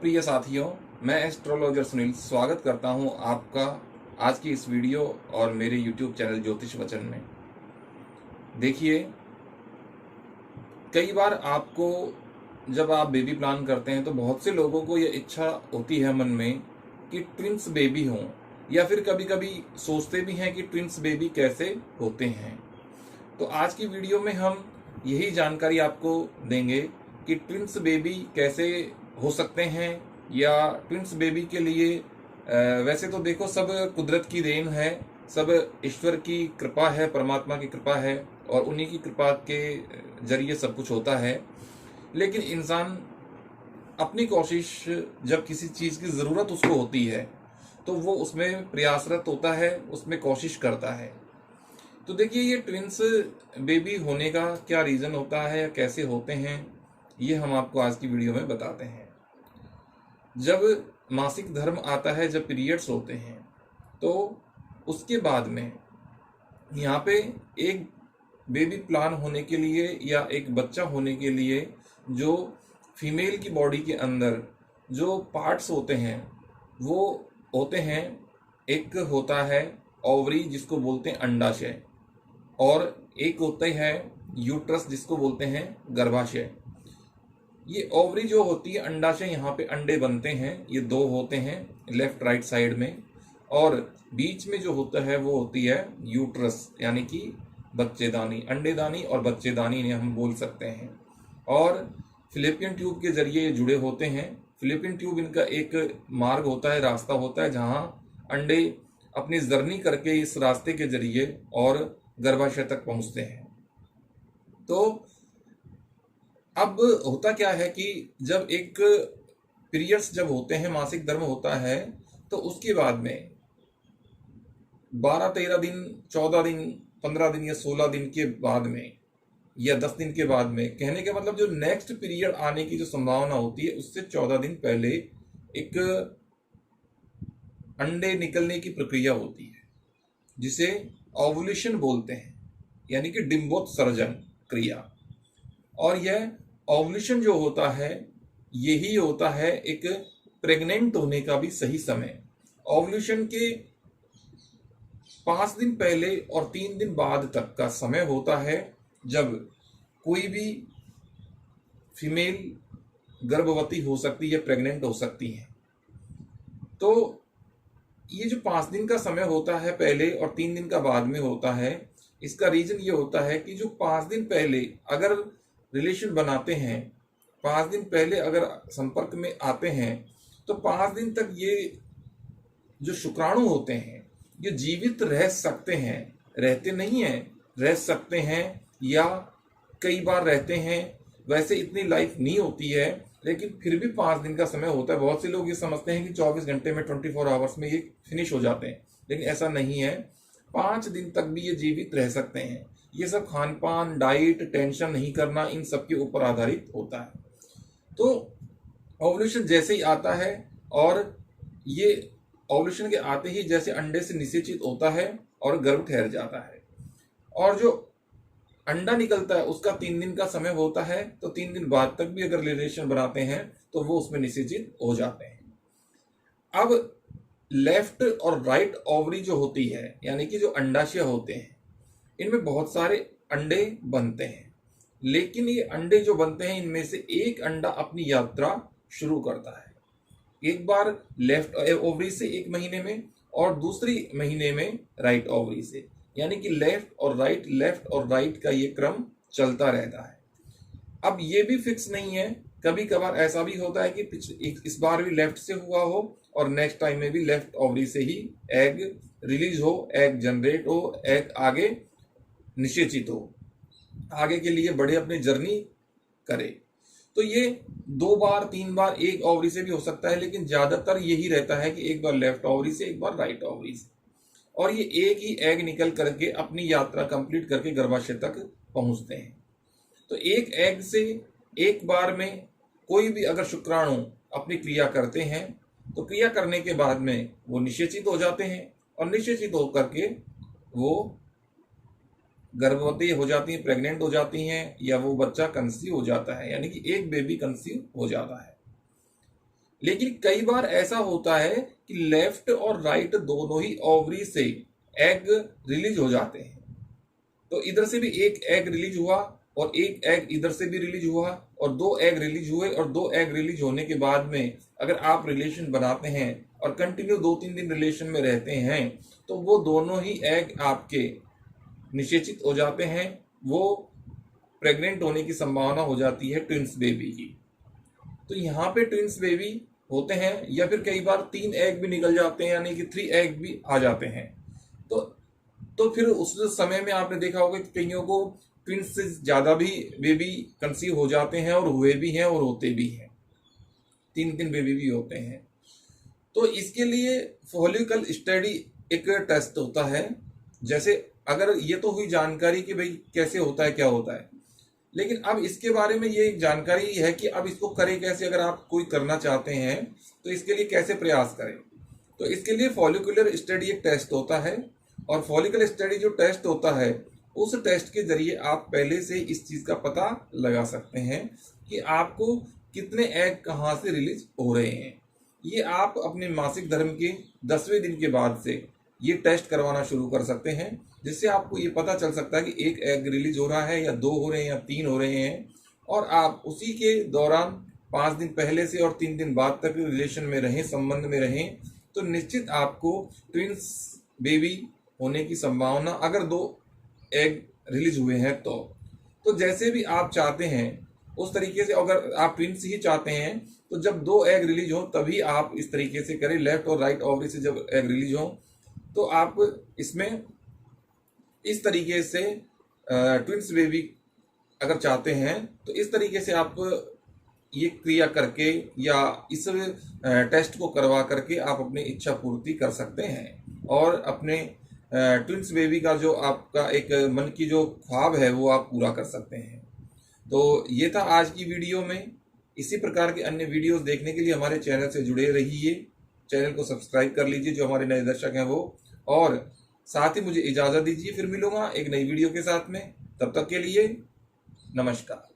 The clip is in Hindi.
प्रिय साथियों, मैं एस्ट्रोलॉजर सुनील स्वागत करता हूं आपका आज की इस वीडियो और मेरे यूट्यूब चैनल ज्योतिष वचन में। देखिए, कई बार आपको जब आप बेबी प्लान करते हैं तो बहुत से लोगों को ये इच्छा होती है मन में कि ट्विंस बेबी हों, या फिर कभी कभी सोचते भी हैं कि ट्विंस बेबी कैसे होते हैं। तो आज की वीडियो में हम यही जानकारी आपको देंगे कि ट्विंस बेबी कैसे हो सकते हैं, या ट्विंस बेबी के लिए वैसे तो देखो सब कुदरत की देन है, सब ईश्वर की कृपा है, परमात्मा की कृपा है, और उन्हीं की कृपा के जरिए सब कुछ होता है। लेकिन इंसान अपनी कोशिश, जब किसी चीज़ की ज़रूरत उसको होती है तो वो उसमें प्रयासरत होता है, उसमें कोशिश करता है। तो देखिए, ये ट्विंस बेबी होने का क्या रीज़न होता है या कैसे होते हैं, ये हम आपको आज की वीडियो में बताते हैं। जब मासिक धर्म आता है, जब पीरियड्स होते हैं, तो उसके बाद में यहाँ पे एक बेबी प्लान होने के लिए या एक बच्चा होने के लिए जो फीमेल की बॉडी के अंदर जो पार्ट्स होते हैं वो होते हैं। एक होता है ओवरी, जिसको बोलते हैं अंडाशय, और एक होता है यूट्रस, जिसको बोलते हैं गर्भाशय। ये ओवरी जो होती है, अंडाशय, यहाँ पे अंडे बनते हैं, ये दो होते हैं लेफ्ट राइट साइड में, और बीच में जो होता है वो होती है यूट्रस, यानी कि बच्चेदानी, अंडेदानी और बच्चेदानी ने हम बोल सकते हैं। और फिलिपियन ट्यूब के जरिए ये जुड़े होते हैं। फिलिपियन ट्यूब इनका एक मार्ग होता है, रास्ता होता है, जहाँ अंडे अपनी जर्नी करके इस रास्ते के जरिए और गर्भाशय तक पहुँचते हैं। तो अब होता क्या है कि जब एक पीरियड्स जब होते हैं, मासिक धर्म होता है, तो उसके बाद में 12-13 दिन, 14 दिन, 15 दिन या 16 दिन के बाद में, या 10 दिन के बाद में, कहने के मतलब जो नेक्स्ट पीरियड आने की जो संभावना होती है उससे 14 दिन पहले एक अंडे निकलने की प्रक्रिया होती है, जिसे ओवुलेशन बोलते हैं, यानी कि डिंबोत्सर्जन क्रिया। और यह ओवुलेशन जो होता है, यही होता है एक प्रेग्नेंट होने का भी सही समय। ओवुलेशन के 5 दिन पहले और 3 दिन बाद तक का समय होता है जब कोई भी फीमेल गर्भवती हो सकती है, प्रेग्नेंट हो सकती है। तो ये जो 5 दिन का समय होता है पहले और 3 दिन का बाद में होता है, इसका रीजन ये होता है कि जो 5 दिन पहले अगर रिलेशन बनाते हैं, 5 दिन पहले अगर संपर्क में आते हैं, तो 5 दिन तक ये जो शुक्राणु होते हैं ये जीवित रह सकते हैं, रहते नहीं हैं, रह सकते हैं, या कई बार रहते हैं। वैसे इतनी लाइफ नहीं होती है, लेकिन फिर भी 5 दिन का समय होता है। बहुत से लोग ये समझते हैं कि 24 घंटे में, 24 आवर्स में ये फिनिश हो जाते हैं, लेकिन ऐसा नहीं है। 5 दिन तक भी ये जीवित रह सकते हैं। ये सब खान पान, डाइट, टेंशन नहीं करना, इन सब के ऊपर आधारित होता है। तो ओवुलेशन जैसे ही आता है, और ये ओवुलेशन के आते ही जैसे अंडे से निषेचित होता है और गर्भ ठहर जाता है, और जो अंडा निकलता है उसका 3 दिन का समय होता है। तो 3 दिन बाद तक भी अगर रिलेशन बनाते हैं तो वो उसमें निषेचित हो जाते हैं। अब लेफ्ट और राइट ओवरी जो होती है, यानी कि जो अंडाशय होते हैं, इनमें बहुत सारे अंडे बनते हैं। लेकिन ये अंडे जो बनते हैं, इनमें से एक अंडा अपनी यात्रा शुरू करता है, एक बार लेफ्ट ओवरी से 1 महीने में, और दूसरी महीने में राइट ओवरी से, यानी कि लेफ्ट और राइट, लेफ्ट और राइट का ये क्रम चलता रहता है। अब ये भी फिक्स नहीं है, कभी कभार ऐसा भी होता है कि इस बार भी लेफ्ट से हुआ हो और नेक्स्ट टाइम में भी लेफ्ट ओवरी से ही एग रिलीज हो, एग जनरेट हो, एग आगे निषेचित हो, आगे के लिए बढ़े, अपनी जर्नी करे। तो ये 2 बार 3 बार एक ओवरी से भी हो सकता है, लेकिन ज्यादातर यही रहता है कि एक बार लेफ्ट ओवरी से, एक बार राइट ओवरी से, और ये एक ही एग निकल करके अपनी यात्रा कंप्लीट करके गर्भाशय तक पहुंचते हैं। तो एक एग से एक बार में कोई भी अगर शुक्राणु अपनी क्रिया करते हैं, तो क्रिया करने के बाद में वो निषेचित हो जाते हैं, और निषेचित होकर के वो गर्भवती हो जाती हैं, प्रेग्नेंट हो जाती हैं, या वो बच्चा कंसीव हो जाता है, यानी कि एक बेबी कंसीव हो जाता है। लेकिन कई बार ऐसा होता है कि लेफ्ट और राइट दोनों ही ओवरी से एग रिलीज हो जाते हैं। तो इधर से भी एक एग रिलीज हुआ और एक एग इधर से भी रिलीज हुआ और दो एग रिलीज हुए, और दो एग रिलीज होने के बाद में अगर आप रिलेशन बनाते हैं और कंटिन्यू 2-3 दिन रिलेशन में रहते हैं तो वो दोनों ही एग आपके निषेचित हो जाते हैं, वो प्रेग्नेंट होने की संभावना हो जाती है ट्विंस बेबी की। तो यहाँ पे ट्विंस बेबी होते हैं, या फिर कई बार 3 एग भी निकल जाते हैं, यानी कि 3 एग भी आ जाते हैं। तो फिर उस समय में आपने देखा होगा कि कईयों को ट्विंस से ज्यादा भी बेबी कंसीव हो जाते हैं, और हुए भी हैं और होते भी हैं, 3 बेबी भी होते हैं। तो इसके लिए फॉलिकल स्टडी एक टेस्ट होता है। जैसे अगर ये तो हुई जानकारी कि भाई कैसे होता है, क्या होता है, लेकिन अब इसके बारे में ये जानकारी है कि अब इसको करें कैसे। अगर आप कोई करना चाहते हैं तो इसके लिए कैसे प्रयास करें। तो इसके लिए फॉलिकुलर स्टडी एक टेस्ट होता है, और फॉलिकल स्टडी जो टेस्ट होता है उस टेस्ट के जरिए आप पहले से इस चीज का पता लगा सकते हैं कि आपको कितने एग कहाँ से रिलीज हो रहे हैं। ये आप अपने मासिक धर्म के 10वें दिन के बाद से ये टेस्ट करवाना शुरू कर सकते हैं, जिससे आपको ये पता चल सकता है कि एक एग रिलीज हो रहा है या 2 हो रहे हैं या 3 हो रहे हैं। और आप उसी के दौरान 5 दिन पहले से और 3 दिन बाद तक रिलेशन में रहें, संबंध में रहें, तो निश्चित आपको ट्विंस बेबी होने की संभावना, अगर 2 एग रिलीज हुए हैं तो जैसे भी आप चाहते हैं उस तरीके से। अगर आप ट्विंस ही चाहते हैं तो जब 2 एग रिलीज हो तभी आप इस तरीके से करें, लेफ्ट और राइट ओवरी से जब एग रिलीज हो तो आप इसमें इस तरीके से ट्विंस बेबी अगर चाहते हैं तो इस तरीके से आप ये क्रिया करके या इस टेस्ट को करवा करके आप अपनी इच्छा पूर्ति कर सकते हैं, और अपने ट्विंस बेबी का जो आपका एक मन की जो ख्वाब है वो आप पूरा कर सकते हैं। तो ये था आज की वीडियो में। इसी प्रकार के अन्य वीडियोस देखने के लिए हमारे चैनल से जुड़े रहिए, चैनल को सब्सक्राइब कर लीजिए जो हमारे नए दर्शक हैं वो, और साथ ही मुझे इजाज़त दीजिए। फिर मिलूंगा एक नई वीडियो के साथ में, तब तक के लिए नमस्कार।